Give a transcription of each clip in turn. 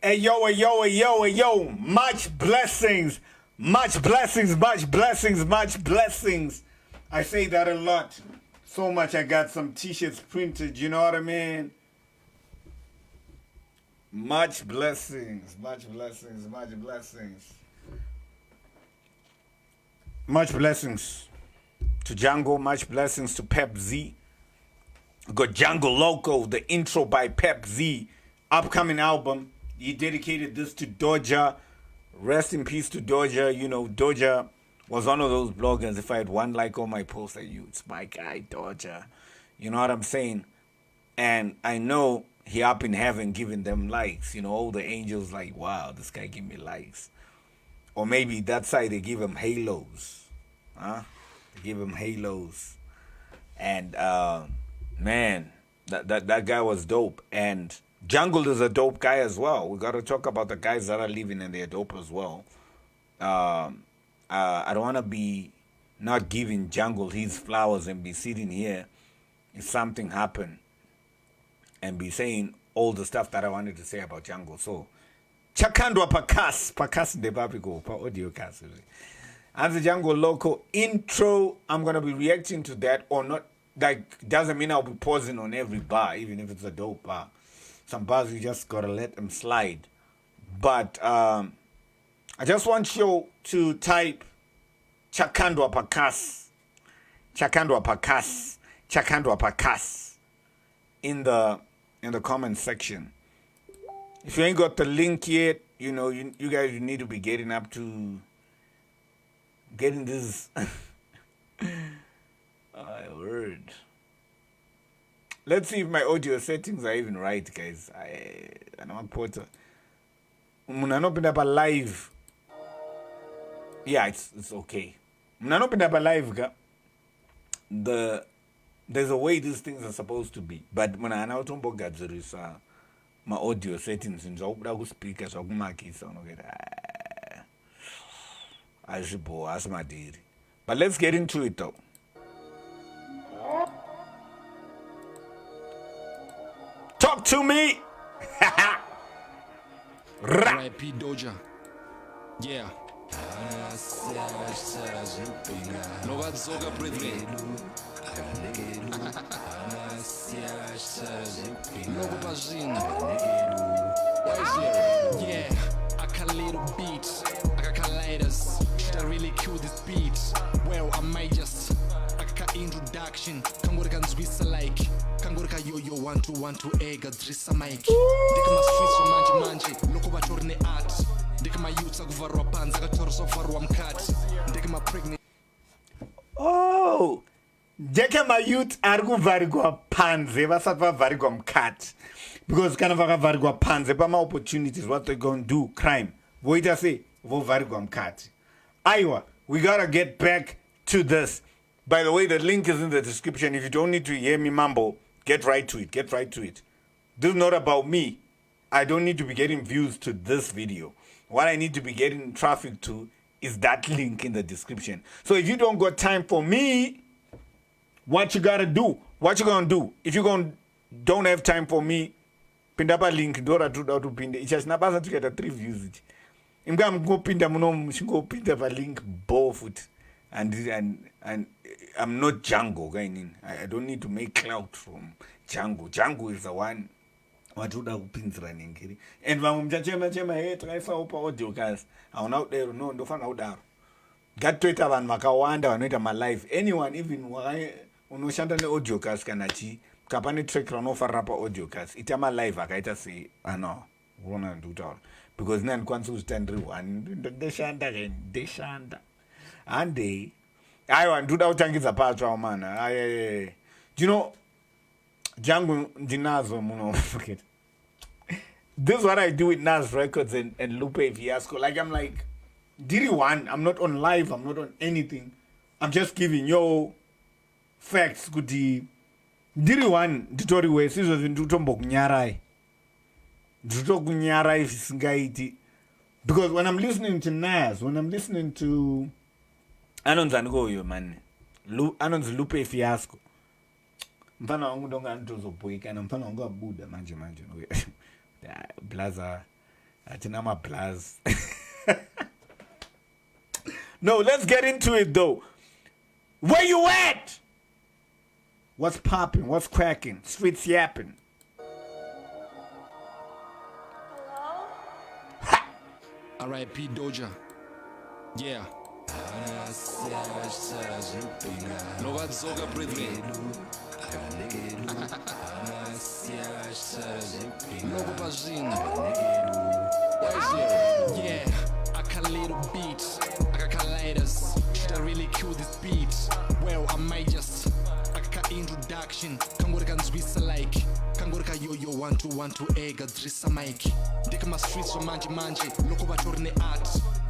Hey yo, hey yo, hey yo, hey yo. Much blessings. Much blessings, much blessings, much blessings. I say that a lot. So much I got some t-shirts printed, you know what I mean? Much blessings, much blessings, much blessings. Much blessings to Django, much blessings to Pepzee. We got Django Loco, the intro by Pepzee. Upcoming album. He dedicated this to Doja. Rest in peace to Doja. You know, Doja was one of those bloggers. If I had one like on my post at you, it's my guy, Doja. You know what I'm saying? And I know he up in heaven giving them likes. You know, all the angels like, wow, this guy give me likes. Or maybe that side they give him halos. Huh? They give him halos. And man, that guy was dope. And Jungle is a dope guy as well. We got to talk about the guys that are living and they're dope as well. I don't want to be not giving Jungle his flowers and be sitting here if something happened and be saying all the stuff that I wanted to say about Jungle. So, Chakandwa Pakas de Papico, pa Audiocus. And the Django Loco intro, I'm going to be reacting to that or not. Like, doesn't mean I'll be pausing on every bar, even if it's a dope bar. Some bars you just got to let them slide. But I just want you to type Chakandwa Pakas, Chakandwa Pakas, Chakandwa Pakas in the comment section. If you ain't got the link yet, you know, you guys need to be getting up to getting this. Word. Let's see if my audio settings are even right, guys. I know Mcpotar. Muna open up a live. Yeah, it's okay. Muna open up a live. There's a way these things are supposed to be, but when I know Tombo is my audio settings in the speakers or markets on I should go ask my dear. But let's get into it though. Talk to me. R.I.P. Doja. Yeah. Logadzoga brethren. Logo Bazina. Yeah. I got little beats. I got colliders. Should I really kill this beat? Well, I might just. I got introduction. Kangorika Zwisa like. Kangorika yo 1212 ega drissa mic. Dika ma streets so manje. Loco bachorne art. Dika ma youths akuvarwa panza akatora so varwa mkati. Dika ma pregnant. Oh. Dika ma youth arikuvarigwa panze vasati vavarigwa mkati. Because kana vakavarigwa panze pama opportunities what they gonna do crime. Voita say vovarigwa mkati. Aiwa, we gotta get back to this. By the way, the link is in the description. If you don't need to hear me mumble, get right to it. Get right to it. This is not about me. I don't need to be getting views to this video. What I need to be getting traffic to is that link in the description. So if you don't got time for me, what you gotta do? What you gonna do? If you don't have time for me, pindapa link dora to pinda. It's just not to get a 3 views. I'm go pinda muno go pinda a link both and I'm not Django. I don't need to make clout from Django. Django is the one what would have pins running. And when chema hey try for Audiocus. I'm out there no fan out there. Got Twitter and Makawanda and my life. Anyone even why unoshanda ne Audiocus kanachi kapani track run off rapper Audiocus. Itama live akaita say no. Wanna do that. Because nan kwansu stand one de shanda. And they I want to do that thing is a part of man. Do you know Django Dinazo Muno forget. This is what I do with Nas Records and Lupe Fiasco. Like I'm like, did you want? I'm not on live, I'm not on anything. I'm just giving you facts goody. Did you want Ditori way? This was in Dutombok Nyarai. Dutok Nyarai Singaiti. Because when I'm listening to Nas, when I'm listening to Anonzango, man. Anon's Lupe Fiasco. Mpana wangu donga ntozo poika na mpana wangu abuda manje. Blaza Atina ma blaz. No, let's get into it though. Where you at? What's popping? What's cracking? Streets yapping. R.I.P. Doja. Yeah. Lovatsoka brethren. Loco Pazina. Yeah. I got little beats. I got colliders. Should I really kill this beat? Well, I might just. I got introduction. Kangorika nzwisa like. Kangorika yo 1 2 ega drisa mic. Dika ma streets wa manje loko vatori ne art.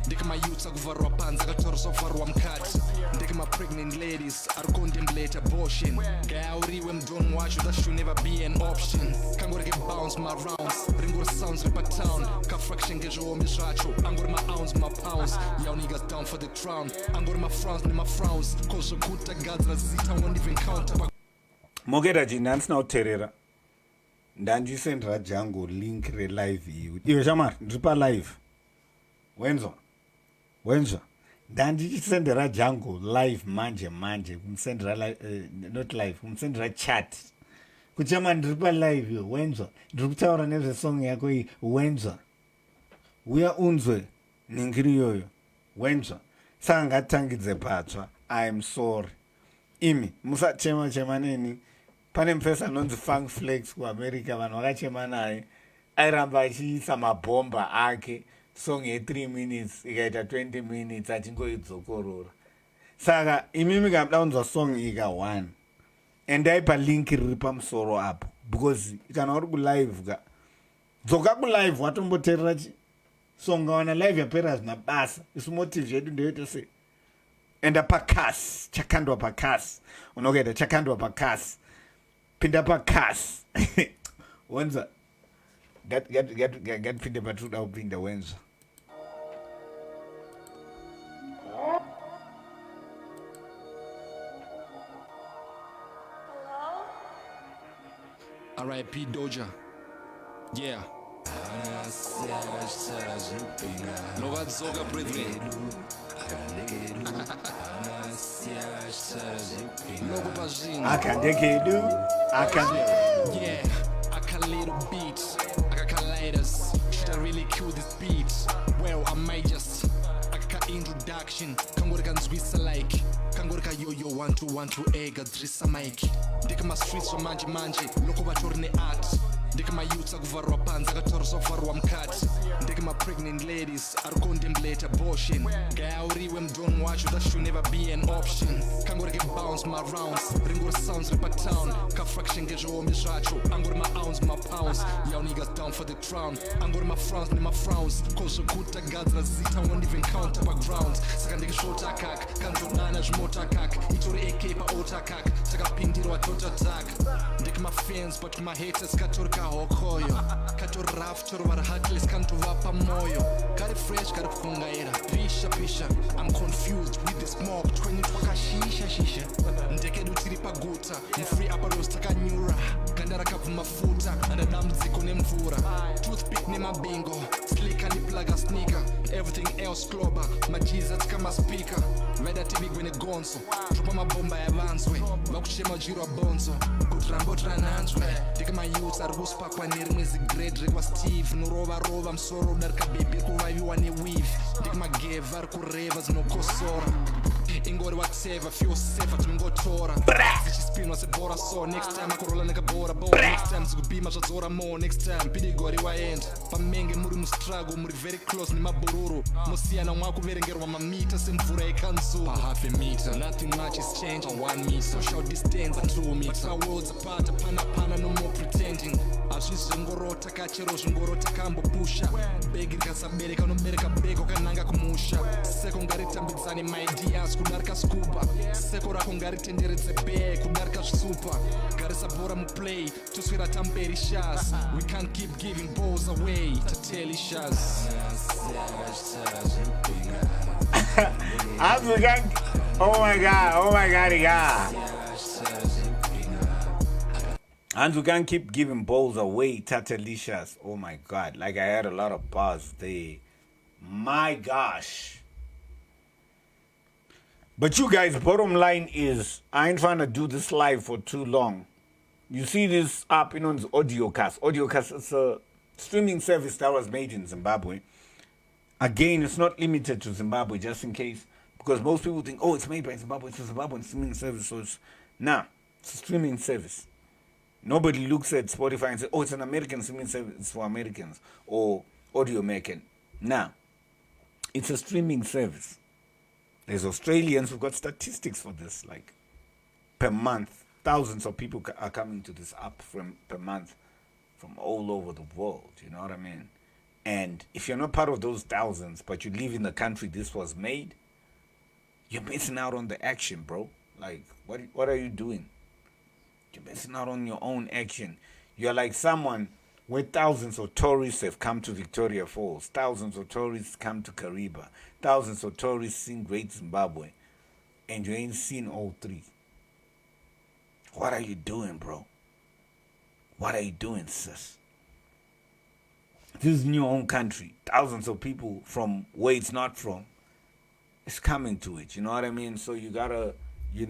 Dika ma youths akuvarwa panza akatorisa kuvarwa mukati. Dika ma pregnant ladies are contemplate abortion. Gauriwe mdon wacho that should never be an option. Kangorika bounce my rounds. Ringor sounds rip a town. Ka fraction ngezvoombi zvacho. Angori ma ounce ma pounds. Y'all niggas down for the crown. Angori ma frowns ne ma frowns. Cause kuta gadzira zita won't even counter. Mogera jinansi na uterera. Ndanjisendera jango link relive iwe shamari ndiripa live wenzo ndandichisendera jango live manje kumsendera not live kumsendera chat kuchama ndiripa live yo wenzo ndiri kutaura nezvesong yako iyi wenzo uya unzwe ningiri yoyo wenzo saka ngatangidze patsva I'm sorry imi musachema neni. Pane mufesa anonzi Funk Flex kuAmerica vanhu vakachema naye airamba achiisa mabhomba ake song ye3 minutes ikaita 20 minutes achingoidzokorora. Saka imimi kamuda kunzwa song ika 1 endaipa link riri pamusoro apo because kana uri kulive ka dzoka kulive watomboteerera song wana live yapera zvina basa isu motive yedu ndeyoita sei enda pakasi chakandwa pakasi unokaita chakandwa pakasi pinda pakasi wenza gatipinde patruda kupinda wenza R.I.P. Doja. Yeah. Lovatsoka brethren. Loco Pazina. Yeah. I got little beats. I got colliders. Should I really kill this beat? Well, I might just. I got introduction. Kangorika nzwisa like. Kangorika yo 1 2 ega drisa mic. Dika ma streets wa manje loko vatori ne art. Dika ma youths akuvarwa panza akatorisa kuvarwa mukati. Dika ma pregnant ladies are contemplate abortion. Gauriwe mdon wacho that should never be an option. Kangorika bounce my rounds. Ringor sounds rip a town. Ka fraction ngezvoombi zvacho. Angori ma ounce ma pounds. Y'all niggas down for the crown. Angori ma frowns ne ma frowns. Cause kuta gadzira zita won't even counter background. Saka ndikishota kak. Kanzonana zvimota kak. Itori AK pa ota kak. Saka pindirwa tota tak. Dika ma fans but my haters katori hokoyo kato rough choro var heartless kanto vapa moyo kari fresh kari kungaira pisha I'm confused with this mob 20 twaka shisha ndeke dutiri paguta mfree aparos takanyura kandara kavu mafuta andadamdziko nemvura toothpick nemabingo slick and plaga sneaker everything else kloba majizats kama speaker veda tibigwe negonzo tropa mabomba yavanzwe vakuchema jirwa bonzo kutrambotira nanzwe dika mayouths ari kusipakwa nerimwe zigrade rekwa steve norova musoro udarika bebhi kuvaviwa neweave dika mageva ari kureva zinokosora ingori whatever feel safe tingotora zichispinwa sebora so next time akurola nekabora next time zikubhima zvadzora more next time pidigori waenda pamenge muri mustruggle muri very close nemabururu musiyana mwakuverengerwa mamita semvura yekanzuva half a meter nothing much is changed on 1 meter social distance and 2 meters our worlds apart apana no more pretending azvizvengorota kachero zvingorota kambopusha begi rikasabereka unobereka bego kananga kumusha seko ngaritambidzane maideas kudarika scuba seko rako ngaritenderedze be kudarika zvisupa garisa bhora muplay toswera tamberi shas we can't keep giving balls away tateli shas oh my god yeah. And we can't keep giving balls away, Tatalicious. Oh my god. Like I had a lot of bars there. My gosh. But you guys, bottom line is, I ain't trying to do this live for too long. You see this app, it's Audiocus. Audiocus is a streaming service that was made in Zimbabwe. Again, it's not limited to Zimbabwe, just in case. Because most people think, oh, it's made by Zimbabwe. It's a Zimbabwean streaming service. So it's a streaming service. Nobody looks at Spotify and says, oh, it's an American streaming service. It's for Americans. Or Audio American. It's a streaming service. There's Australians who've got statistics for this. Like, per month, thousands of people are coming to this app per month from all over the world. You know what I mean? And if you're not part of those thousands, but you live in the country this was made, you're missing out on the action, bro. Like, what are you doing? You're missing out on your own action. You're like someone where thousands of tourists have come to Victoria Falls, thousands of tourists come to Kariba, thousands of tourists seen Great Zimbabwe, and you ain't seen all three. What are you doing, bro? What are you doing, sis? This is in your own country. Thousands of people from where it's not from, it's coming to it. You know what I mean? So you gotta, you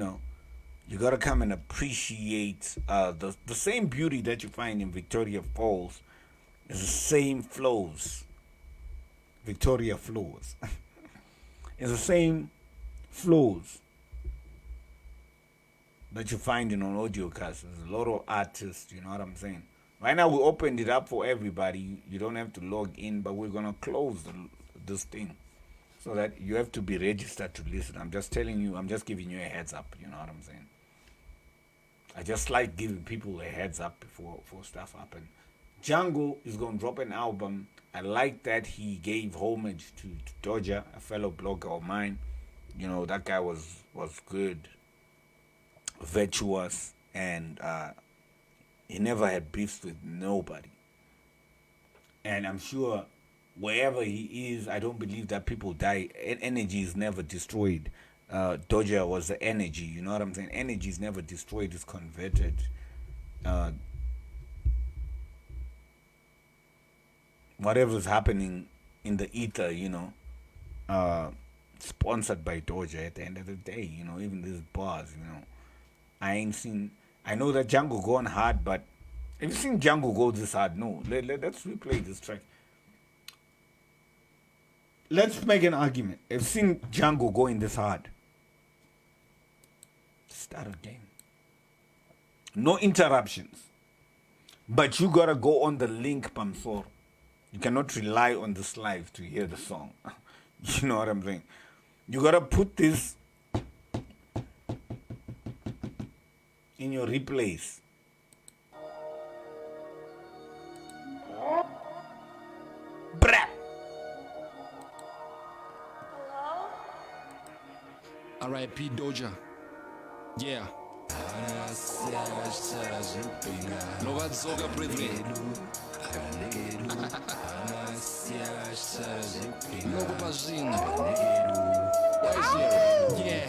gotta come and appreciate the same beauty that you find in Victoria Falls. Is the same flows. Victoria flows. It's the same flows that you find in on Audiocast. There's a lot of artists, you know what I'm saying? Right now we opened it up for everybody. You don't have to log in, but we're gonna close this thing so that you have to be registered to listen. I'm just telling you, I'm just giving you a heads up, you know what I'm saying? I just like giving people a heads up before stuff happen. Django is gonna drop an album. I like that he gave homage to Doja, a fellow blogger of mine. You know, that guy was good, virtuous, and he never had beefs with nobody. And I'm sure wherever he is, I don't believe that people die. Energy is never destroyed. Doja was the energy, you know what I'm saying? Energy is never destroyed, it's converted. Whatever's happening in the ether, sponsored by Doja at the end of the day, even these bars, I know that Django gone hard, but have you seen Django go this hard? No. Let's replay this track. Let's make an argument. Have you seen Django going this hard? Start again. No interruptions. But you gotta go on the link, Pamsor. You cannot rely on this live to hear the song. You know what I'm saying? You gotta put this in your replays. Brah! R.I.P. Doja. Yeah. Novadzoga, brethren. Loco Masvingo. Yeah.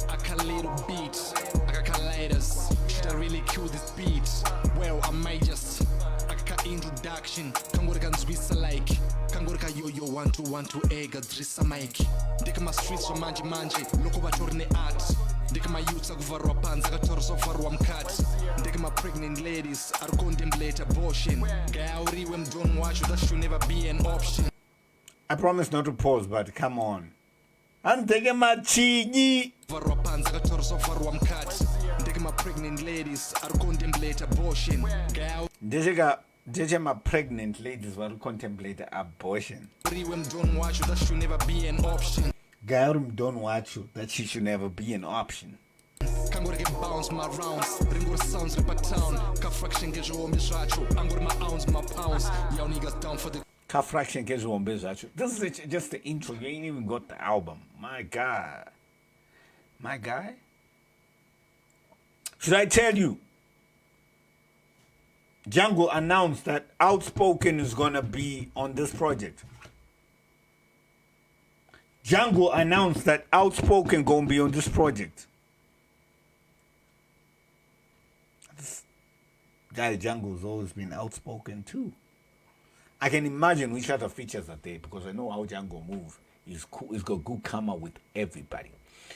I got little beats. I got callators. Should I really kill this beat? Well, I might just. I got introduction. Kangorika nzwisa like. Kangorika yo 1 2 ega drisa mic. Ndika ma streets wa manje. Loko vatori ne art. Ndika ma youths akuvarwa panza akatorisa kuvarwa mukati. Ndika ma pregnant ladies are contemplate abortion. Gauriwe mdon wacho that should never be an option. I promise not to pause, but come on. Andeke machinyi. Varwa panza akatorisa kuvarwa mukati. Ndika ma pregnant ladies are contemplate abortion. Deje ma pregnant ladies will contemplate abortion. Gauriwe mdon wacho that should never be an option. Gairum don't watch you, that she should never be an option. Kangora get bounce my rounds, ringor sounds rip a town. Ka fraction get your misracho, angor my ounce, my pounds. Y'all niggas down for the Ka fraction gets one business. This is just the intro. You ain't even got the album. My God. My guy. Should I tell you? Django announced that Outspoken is gonna be on this project. Django announced that Outspoken gonna be on this project. Guy Django's always been outspoken too. I can imagine which other features are there because I know how Django moves. He's cool. He's got good karma with everybody.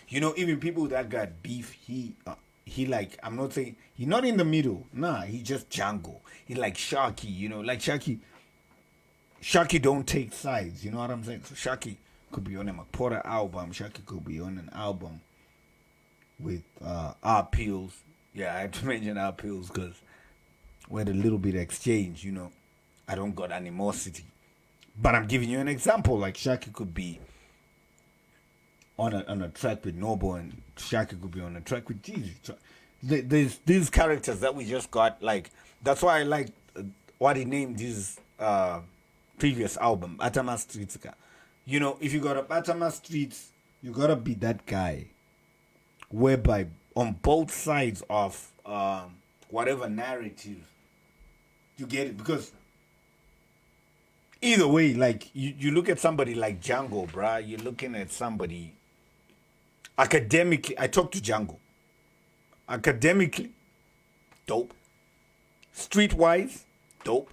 You know, even people that got beef, he like, I'm not saying he's not in the middle. Nah, he just Django. He like Sharky. You know, like Sharky don't take sides. You know what I'm saying? So Sharky could be on a Mcpotar album. Sharky could be on an album with our pills. Yeah, I had to mention our pills because we had a little bit of exchange, you know. I don't got animosity. But I'm giving you an example. Like Shaki could be on a track with Noble and Shaki could be on a track with Jeezy. There's these characters that we just got. Like, that's why I like what he named his previous album, Bata Ma Streets. You know, if you got a Bata Ma Streets, you gotta be that guy. Whereby on both sides of whatever narrative you get it, because either way, like you look at somebody like Django, bruh, you're looking at somebody academically. I talked to Django. Academically, dope. Streetwise, dope.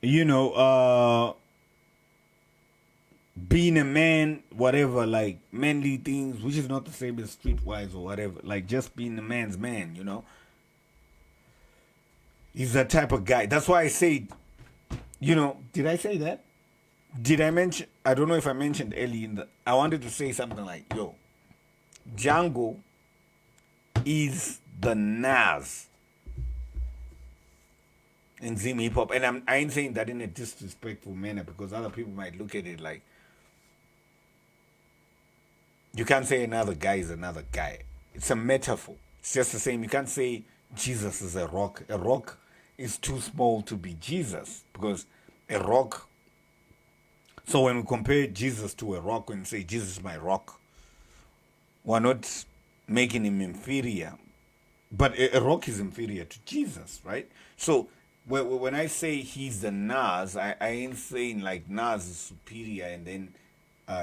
You know, being a man, whatever, like manly things, which is not the same as streetwise or whatever, like just being a man's man, you know. He's that type of guy. That's why I say, you know, did I say that? Did I mention, I don't know if I mentioned early I wanted to say something like, yo, Django is the Nas in Zim hip hop. And I ain't saying that in a disrespectful manner because other people might look at it like, you can't say another guy is another guy. It's a metaphor. It's just the same. You can't say Jesus is a rock. A rock is too small to be Jesus because a rock. So when we compare Jesus to a rock, when we say Jesus is my rock, we're not making him inferior. But a rock is inferior to Jesus, right? So when I say he's the Nas, I ain't saying like Nas is superior and then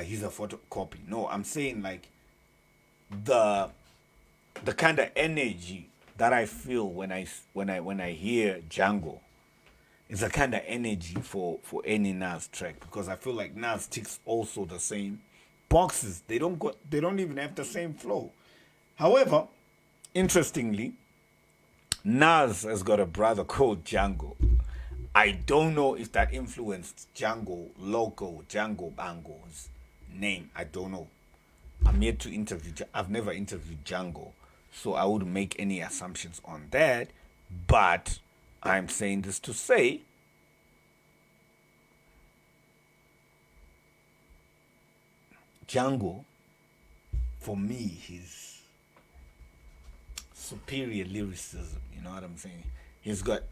he's a photocopy. No, I'm saying like the kind of energy that I feel when I hear Django is a kind of energy for any Nas track because I feel like Nas ticks also the same boxes. They don't even have the same flow. However, interestingly, Nas has got a brother called Django. I don't know if that influenced Django Loco, Django Bango's name. I don't know. I'm yet to interview. I've never interviewed Django, so I wouldn't make any assumptions on that. But I'm saying this to say Django, for me, he's superior lyricism. You know what I'm saying? He's got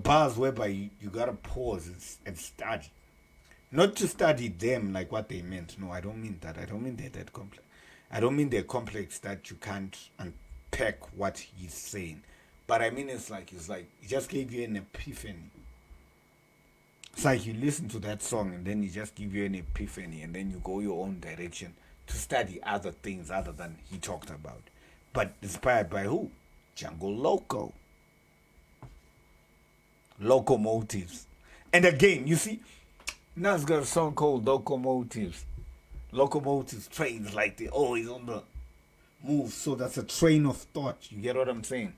bars whereby you gotta pause and study. Not to study them like what they meant. No, I don't mean that. I don't mean they're that complex. I don't mean they're complex that you can't unpack what he's saying. But I mean it's like he just gave you an epiphany. It's like you listen to that song and then he just give you an epiphany and then you go your own direction to study other things other than he talked about. But inspired by who? Django Loco. Locomotives. And again, you see, Nas got a song called Locomotives. Locomotives, trains, like he's on the move. So that's a train of thought. You get what I'm saying?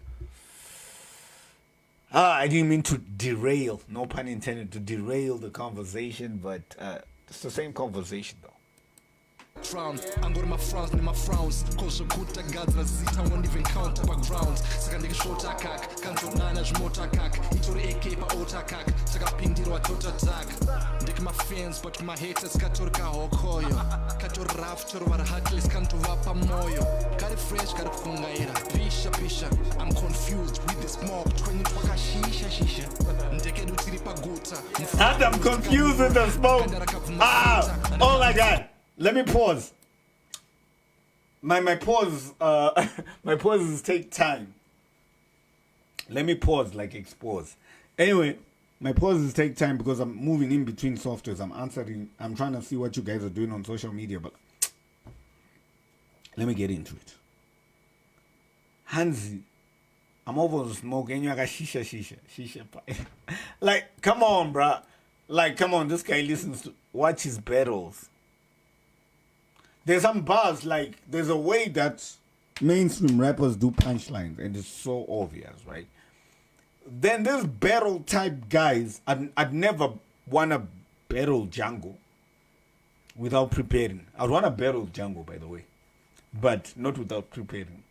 I didn't mean to derail, no pun intended, to derail the conversation, but it's the same conversation though. Frown, I'm going to my frowns, my frowns. Cause good gods, I won't even count backgrounds. Second short attack, can't manage motor attack. It's your AK pa otakak. Saka pingdiro wa tota attack. Dick my fans, but my haters katorka hokoyo. Kator rafter war heartless can't wapa moyo. Got it fresh, got it kungaira. Pisha. I'm confused with the smoke. Trying to waka shisha. Ndeke dutiri pa guta. And I'm confused with the smoke. Oh my God. Let me pause. My pause. My pauses take time. Let me pause, like expose. Anyway, my pauses take time because I'm moving in between softwares. I'm trying to see what you guys are doing on social media. But let me get into it. Hansi, I'm over smoking. You got shisha. Like, come on, bruh. Like, come on. This guy listens to watch his battles. There's some bars, like, there's a way that mainstream rappers do punchlines, and it's so obvious, right? Then there's battle type guys. I'd never want to battle Django without preparing. I'd want to battle Django, by the way, but not without preparing.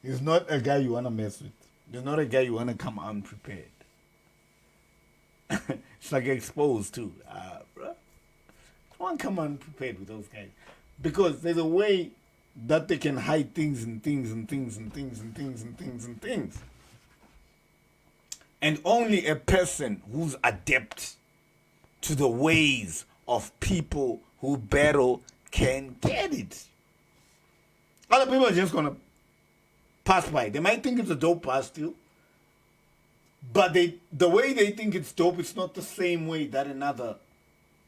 He's not a guy you want to mess with. He's not a guy you want to come unprepared. It's like exposed too. Bro. Don't want to come unprepared with those guys. Because there's a way that they can hide things and things and things and things and things and things and things. And only a person who's adept to the ways of people who battle can get it. Other people are just going to pass by. They might think it's a dope pass still. But the way they think it's dope, it's not the same way that another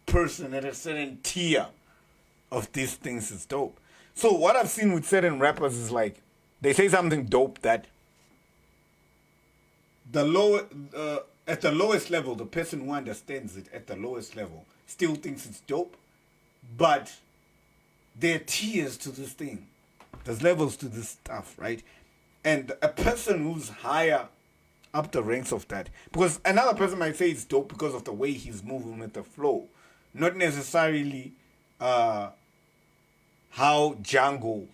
person at a certain tier of these things is dope. So what I've seen with certain rappers is like, they say something dope that at the lowest level, the person who understands it at the lowest level still thinks it's dope, but there are tiers to this thing. There's levels to this stuff, right? And a person who's higher up the ranks of that, because another person might say it's dope because of the way he's moving with the flow, not necessarily what Django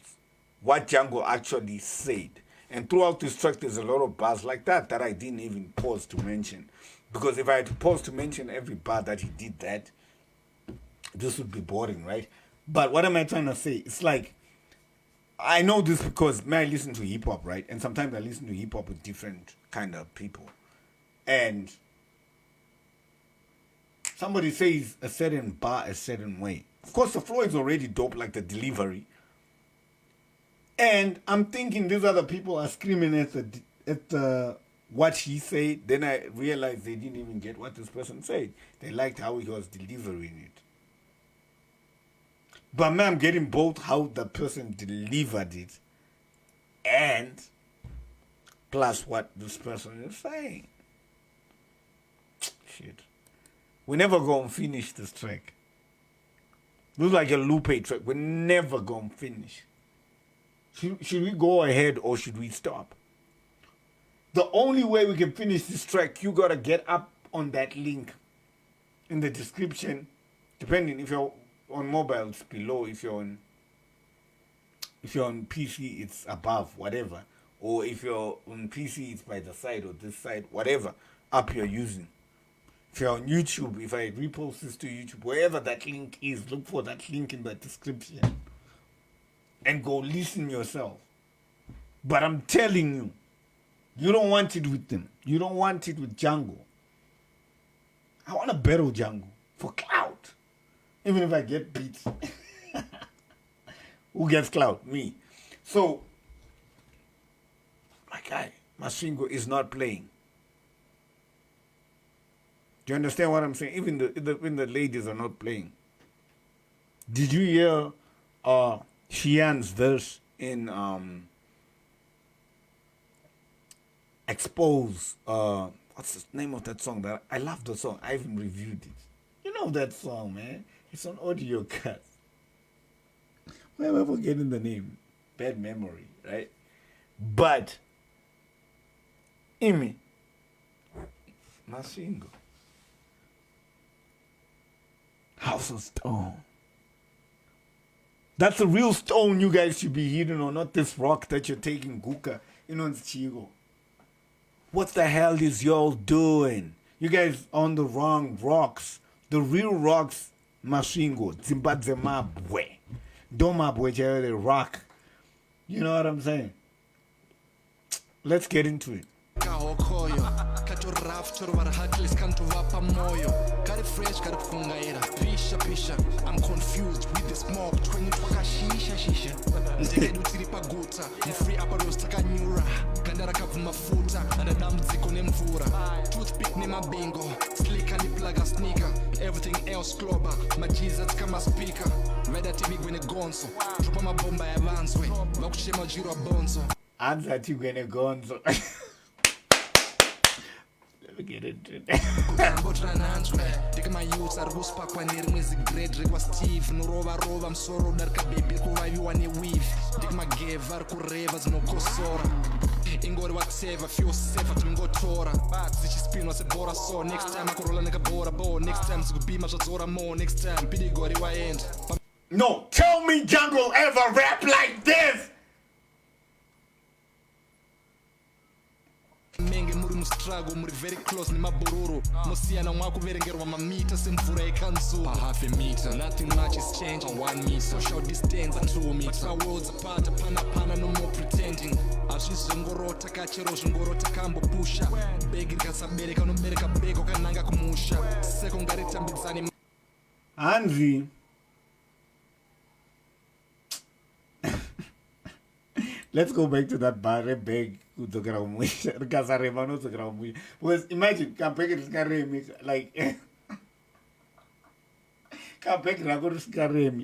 actually said. And throughout this track, there's a lot of bars like that I didn't even pause to mention. Because if I had to pause to mention every bar that he did that, this would be boring, right? But what am I trying to say? It's like, I know this because I listen to hip-hop, right? And sometimes I listen to hip-hop with different kind of people. And somebody says a certain bar a certain way. Of course, the flow is already dope, like the delivery. And I'm thinking these other people are screaming at the what he said. Then I realized they didn't even get what this person said. They liked how he was delivering it. But man, I'm getting both how the person delivered it and plus what this person is saying. Shit. We're never going to finish this track. Looks like a Lupe track. We're never going to finish. Should we go ahead or should we stop? The only way we can finish this track, you got to get up on that link in the description. Depending if you're on mobile, it's below. If you're on PC, it's above, whatever. Or if you're on PC, it's by the side or this side, whatever app you're using. If you're on YouTube, if I repost this to YouTube, wherever that link is, look for that link in the description and go listen yourself. But I'm telling you, you don't want it with them. You don't want it with Django. I want to battle Django for clout. Even if I get beat. Who gets clout? Me. So, my guy, Masvingo is not playing. Do you understand what I'm saying? Even the ladies are not playing. Did you hear Shian's verse in Expose? What's the name of that song? That I love the song. I even reviewed it. You know that song, man. It's on Audiocus. Why am I forgetting the name? Bad memory, right? But Imi Masvingo, House of Stone. That's the real stone you guys should be hitting on, not this rock that you're taking Guka. You know, it's Chigo. What the hell is y'all doing? You guys on the wrong rocks. The real rocks, Masvingo, Zimbabwe. Domabwe, the rock. You know what I'm saying? Let's get into it. Fresh, pisha pisha. I'm confused with the smoke. Twenty twaka shisha shisha. Ndeke utiri paguta. Mfree apa rosta kanyura. Gandara kapu mafuta. Anadamu ziko nemvura. Toothpick ne mabingo. Slicker ni plaga sneaker. Everything else clover. Majiza kama speaker. Reda TV gwene gonzo. Dropa mabomba ya banzwe. Wakuchema jiro bonzo. Answer to gwene gonzo. Let me get into it. Dika my youths are ruspa kwa mwezi grade rekwa Steve Nurova rova msoro darka baby kuvaviwa ne weave. Dika mageva kureva zinokosora. Ingori whatever feel safe tumingotora. Zichispinwa sebora so next time akorola nekabora bo next time zikubima zvadzora more next time pidigori waenda. No, tell me Jungle ever rap like this. Menge muri mustruggle muri very close ni mabororo musiyana mwakuverengerwa mamita semvura yekanzuva half a meter nothing much is changed on 1 meter social distance and 2 meters our worlds apart pana no more pretending azvizongorota kachero zvingorota kambopusha begi rikasabereka unobereka bego kananga kumusha seko ngaritambidzani Hanzi. Let's go back to that bar beg because imagine like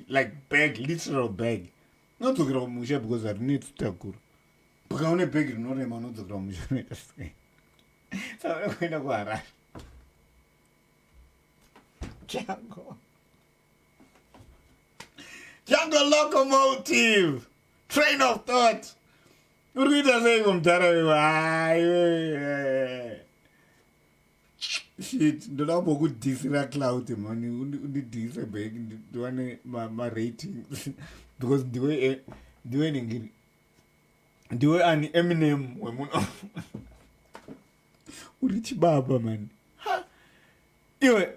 like bag, literal bag. Not to grow musha because I need to takur. Because only beg no not to grow musha. So I'm going to go around. Jungle locomotive, train of thought. Urita say shit, don't know about good disra cloud money. Undi disra bag, do one my ratings because the way an Eminem women. Urichi baba man. Iwe,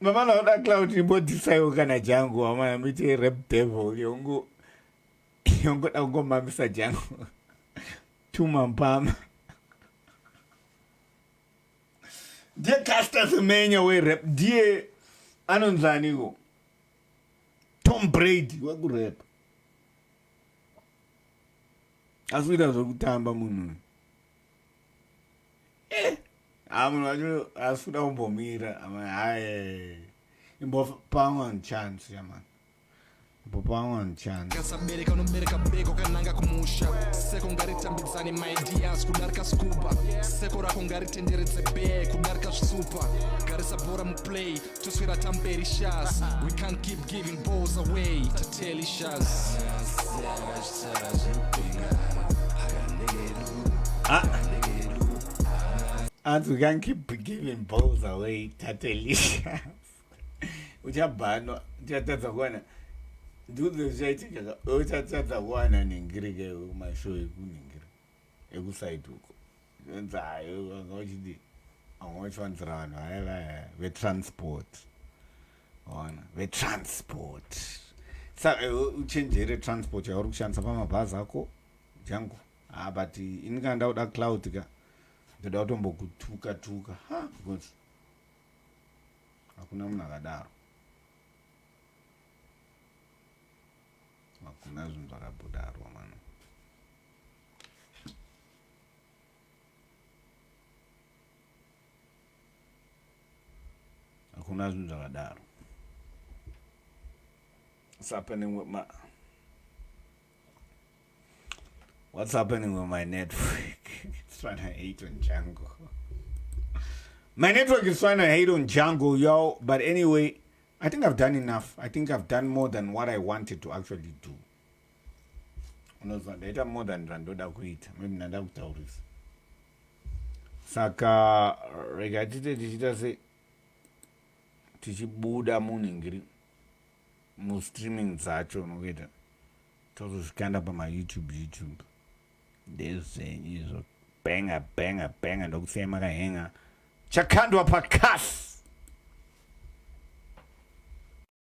Mavana that cloud in both Disayo kana Jango, ama miti rap devil, yongo Mr. Jango. Two-man palm. Dear casters mania way rap, dear Anonzanigo. Tom Brady, what good rap? As we don't go tamba munu. I'm not as for the Bomira. I Pound on chance, yeah, man. Pound on chance. Kasabereka unobereka bego kananga kumusha seko ngaritambidzani my ideas kudarika scuba seko rako ngaritenderedze be kudarika zvisupa garisa bora muplay toswera tamberi shas we can't keep giving balls away tateli shas And we can't keep giving balls away, Tatelicious. Which are bad, no, that's a one. Do the shit, oh, that's a one and in Greek, my show, a good side to go. And I did. On which one's run, we transport. On we transport. So, change the transport, your Russian Sapama Bazako, Jango. Ah, but in and out that cloud. The daughter tuka ha good hakuna mnagadaro hakuna zunzakabudaro man hakuna zunzakadaro. What's happening with my network? It's trying to hate on Django. My network is trying to hate on Django, yo. But anyway, I think I've done enough. I think I've done more than what I wanted to actually do. Data more than Randoda Quit. Maybe Nada Tauris. Saka regatite digital say Tichibuda Muningri. Mo streaming Sacho no get it. Total scan up on my YouTube. This thing is a banger, don't say my hanger. Chakandwa Pakas.